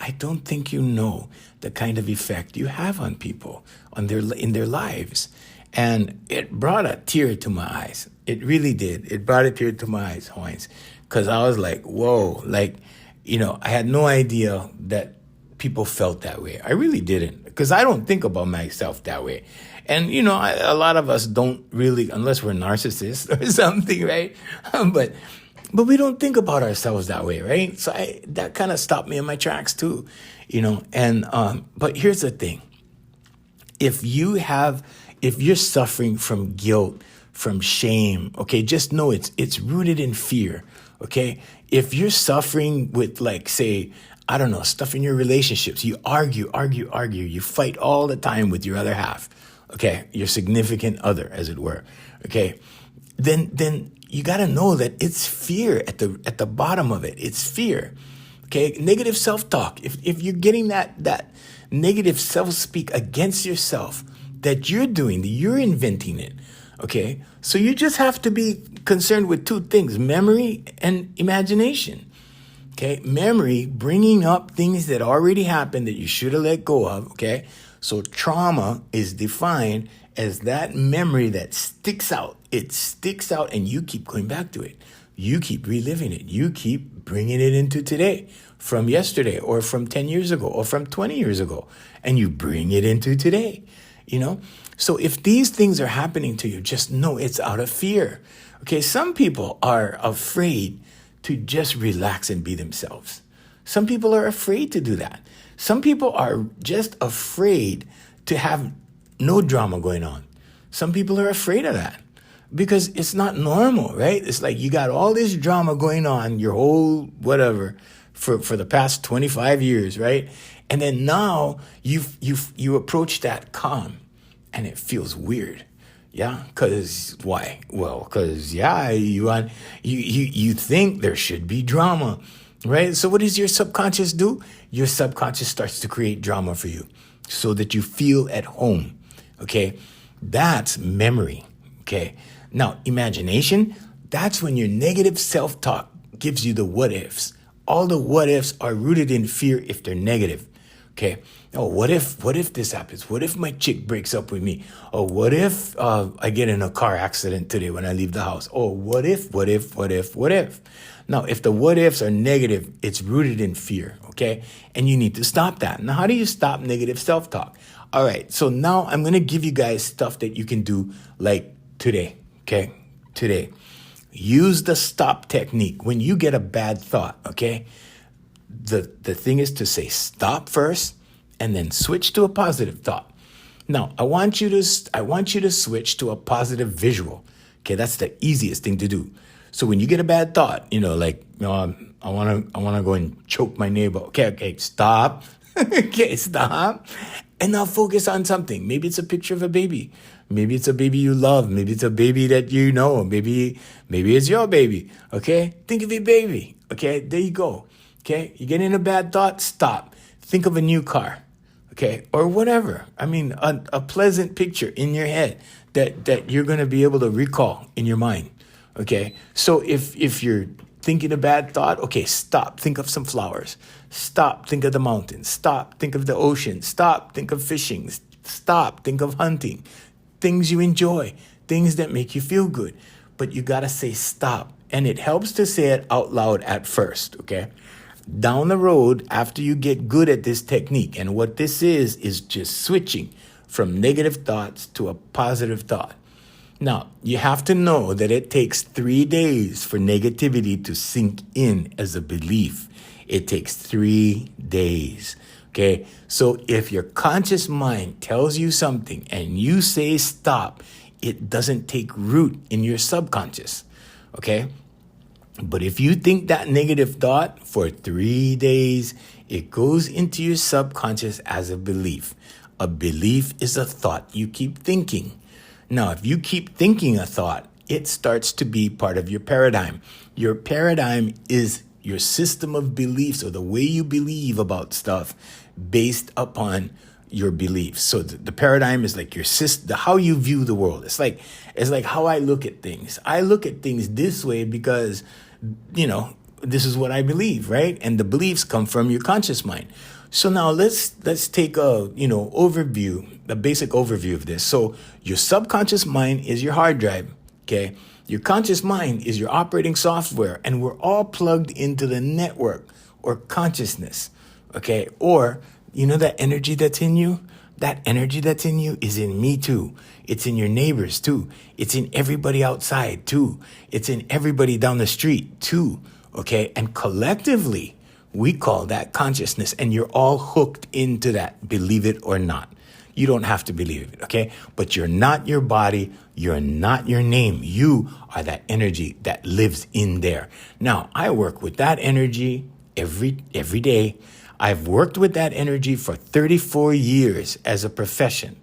I don't think you know the kind of effect you have on people in their lives. And it brought a tear to my eyes. It really did. It brought a tear to my eyes, Hines, because I was like, whoa, I had no idea that people felt that way. I really didn't, because I don't think about myself that way. And, a lot of us don't really, unless we're narcissists or something, right? But we don't think about ourselves that way, right? So that kind of stopped me in my tracks too, and, but here's the thing. If you're suffering from guilt, from shame, okay, just know it's rooted in fear, okay? If you're suffering with say, I don't know, stuff in your relationships, you argue, you fight all the time with your other half, okay, your significant other, as it were, okay, then you got to know that it's fear at the bottom of it. It's fear, okay? Negative self-talk. If you're getting that negative self-speak against yourself that you're doing, that you're inventing it, okay? So you just have to be concerned with two things, memory and imagination. Okay, memory, bringing up things that already happened that you should have let go of, okay? So trauma is defined as that memory that sticks out. It sticks out and you keep going back to it. You keep reliving it. You keep bringing it into today, from yesterday or from 10 years ago or from 20 years ago, and you bring it into today, So if these things are happening to you, just know it's out of fear. Okay, some people are afraid to just relax and be themselves. Some people are afraid to do that. Some people are just afraid to have no drama going on. Some people are afraid of that because it's not normal, right? It's like you got all this drama going on your whole whatever for the past 25 years, right? And then now you approach that calm and it feels weird. Yeah, because why? Well, because you think there should be drama, right? So what does your subconscious do? Your subconscious starts to create drama for you so that you feel at home, okay? That's memory, okay? Now, imagination, that's when your negative self-talk gives you the what ifs. All the what ifs are rooted in fear if they're negative. Okay. Oh, what if this happens? What if my chick breaks up with me? Oh, what if I get in a car accident today when I leave the house? Oh, what if? Now, if the what ifs are negative, it's rooted in fear. Okay. And you need to stop that. Now, how do you stop negative self-talk? All right. So now I'm going to give you guys stuff that you can do like today. Okay. Today. Use the stop technique when you get a bad thought. Okay. The thing is to say stop first and then switch to a positive thought. Now, I want you to switch to a positive visual. Okay, that's the easiest thing to do. So when you get a bad thought, I want to go and choke my neighbor. Okay, stop. Okay, stop. And now focus on something. Maybe it's a picture of a baby. Maybe it's a baby you love. Maybe it's a baby that you know. Maybe it's your baby. Okay, think of your baby. Okay, there you go. Okay, you get in a bad thought, stop. Think of a new car, okay, or whatever. I mean, a pleasant picture in your head that you're going to be able to recall in your mind, okay? So if you're thinking a bad thought, okay, stop. Think of some flowers. Stop. Think of the mountains. Stop. Think of the ocean. Stop. Think of fishing. Stop. Think of hunting. Things you enjoy. Things that make you feel good. But you got to say stop And it helps to say it out loud at first, okay? Down the road, after you get good at this technique, and what this is just switching from negative thoughts to a positive thought. Now, you have to know that it takes 3 days for negativity to sink in as a belief. It takes 3 days, okay? So if your conscious mind tells you something and you say stop, it doesn't take root in your subconscious, okay? But if you think that negative thought for 3 days, it goes into your subconscious as a belief. A belief is a thought you keep thinking. Now, if you keep thinking a thought, it starts to be part of your paradigm. Your paradigm is your system of beliefs, or the way you believe about stuff based upon your beliefs. So the paradigm is like your system, how you view the world. It's like how I look at things. I look at things this way because, this is what I believe, right? And the beliefs come from your conscious mind. So now let's take a basic overview of this. So your subconscious mind is your hard drive, okay? Your conscious mind is your operating software, and we're all plugged into the network or consciousness, okay? Or, that energy that's in you? That energy that's in you is in me too. It's in your neighbors too. It's in everybody outside too. It's in everybody down the street too, okay? And collectively, we call that consciousness, and you're all hooked into that, believe it or not. You don't have to believe it, okay? But you're not your body. You're not your name. You are that energy that lives in there. Now, I work with that energy every day. I've worked with that energy for 34 years as a profession.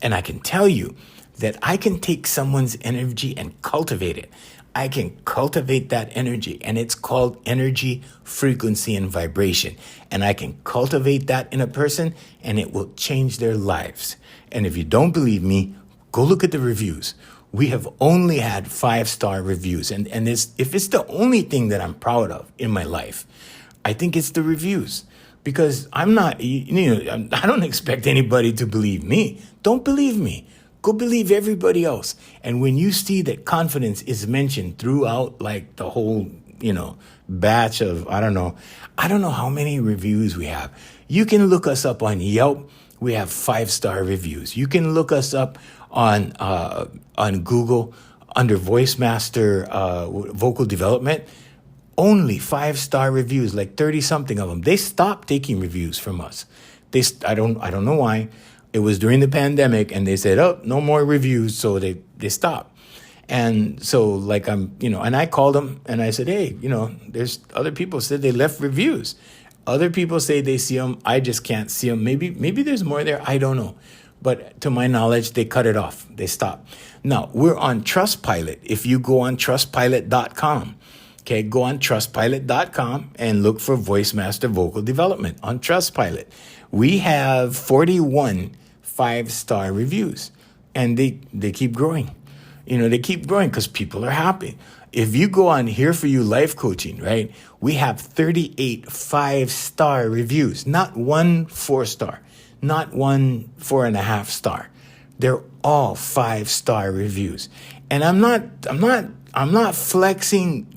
And I can tell you that I can take someone's energy and cultivate it. I can cultivate that energy, and it's called energy, frequency, and vibration. And I can cultivate that in a person, and it will change their lives. And if you don't believe me, go look at the reviews. We have only had 5-star reviews. And if it's the only thing that I'm proud of in my life, I think it's the reviews. Because I don't expect anybody to believe me. Don't believe me. Go believe everybody else. And when you see that confidence is mentioned throughout, like the whole, batch of, I don't know how many reviews we have. You can look us up on Yelp. We have 5-star reviews. You can look us up on Google under Voice Master Vocal Development. Only 5-star reviews, like 30 something of them. They stopped taking reviews from us. I don't know why. It was during the pandemic, and they said, "Oh, no more reviews," so they stopped. And so, and I called them and I said, "Hey, there's other people said they left reviews. Other people say they see them. I just can't see them. Maybe there's more there. I don't know." But to my knowledge, they cut it off. They stopped. Now, we're on Trustpilot. If you go on trustpilot.com, okay, go on trustpilot.com and look for Voice Master Vocal Development on Trustpilot. We have 41 5-star reviews, and they keep growing. They keep growing because people are happy. If you go on Here For You Life Coaching, right, we have 38 5-star reviews, not one 4-star, not one 4.5-star. They're all 5-star reviews. And I'm not flexing,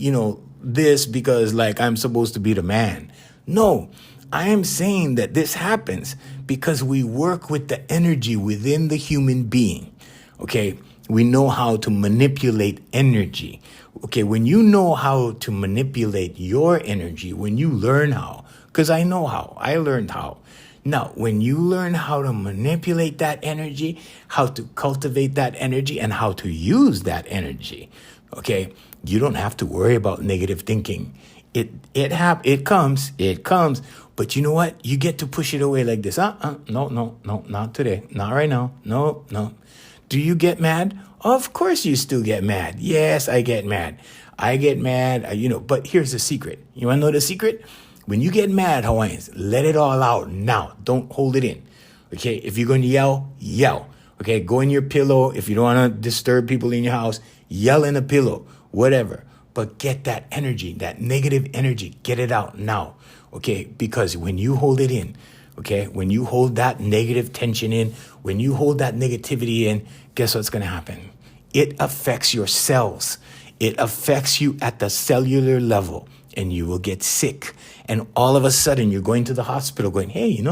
this because I'm supposed to be the man. No, I am saying that this happens because we work with the energy within the human being. Okay. We know how to manipulate energy. Okay. When you know how to manipulate your energy, when you learn how, because I know how, I learned how. Now, when you learn how to manipulate that energy, how to cultivate that energy, and how to use that energy, okay, you don't have to worry about negative thinking. It comes, but you know what? You get to push it away like this. No, not today, not right now. No. Do you get mad? Of course you still get mad. Yes, I get mad. But here's the secret. You want to know the secret? When you get mad, Hawaiians, let it all out now. Don't hold it in. Okay, if you're going to yell. Okay, go in your pillow. If you don't want to disturb people in your house, yell in a pillow, whatever. But get that energy, that negative energy, get it out now. Okay, because when you hold it in, okay, when you hold that negative tension in, when you hold that negativity in, guess what's going to happen? It affects your cells. It affects you at the cellular level, and you will get sick. And all of a sudden, you're going to the hospital going, hey,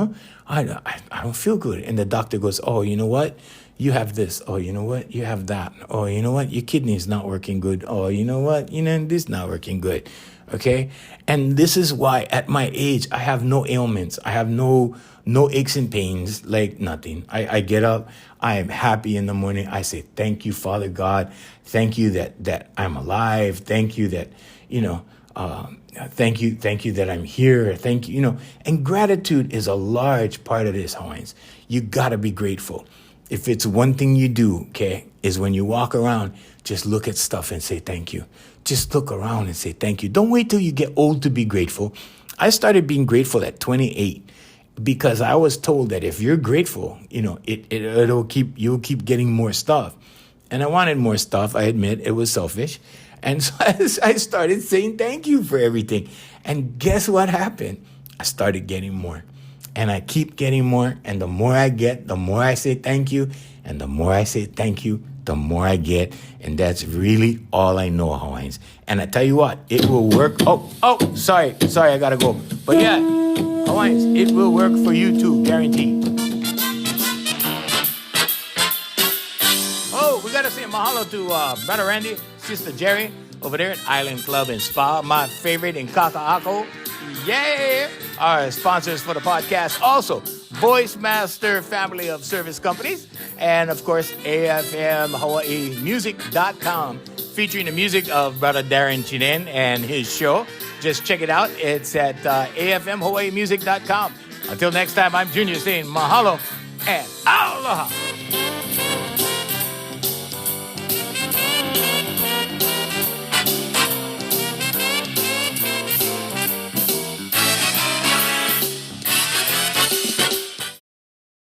I don't feel good. And the doctor goes, oh, you know what? You have this. Oh, you know what? You have that. Oh, you know what? Your kidney is not working good. Oh, you know what? This is not working good. Okay? And this is why at my age, I have no ailments. I have no aches and pains, like nothing. I get up. I am happy in the morning. I say, thank you, Father God. Thank you that I'm alive. Thank you that, thank you that I'm here. Thank you, and gratitude is a large part of this, Hawaiians. You got to be grateful. If it's one thing you do, okay, is when you walk around, just look at stuff and say thank you. Just look around and say thank you. Don't wait till you get old to be grateful. I started being grateful at 28 because I was told that if you're grateful, you'll keep getting more stuff. And I wanted more stuff. I admit it was selfish. And so I started saying thank you for everything. And guess what happened? I started getting more. And I keep getting more. And the more I get, the more I say thank you. And the more I say thank you, the more I get. And that's really all I know, Hawaiians. And I tell you what, it will work. Oh, sorry, I gotta go. But yeah, Hawaiians, it will work for you too, guaranteed. Oh, we gotta say mahalo to Brother Randy, Sister Jerry, over there at Island Club and Spa, my favorite in Kaka'ako. Yeah! Our sponsors for the podcast. Also, Voice Master family of service companies. And, of course, AFMHawaiiMusic.com, featuring the music of Brother Darren Chinen and his show. Just check it out. It's at AFMHawaiiMusic.com. Until next time, I'm Junior saying mahalo and aloha.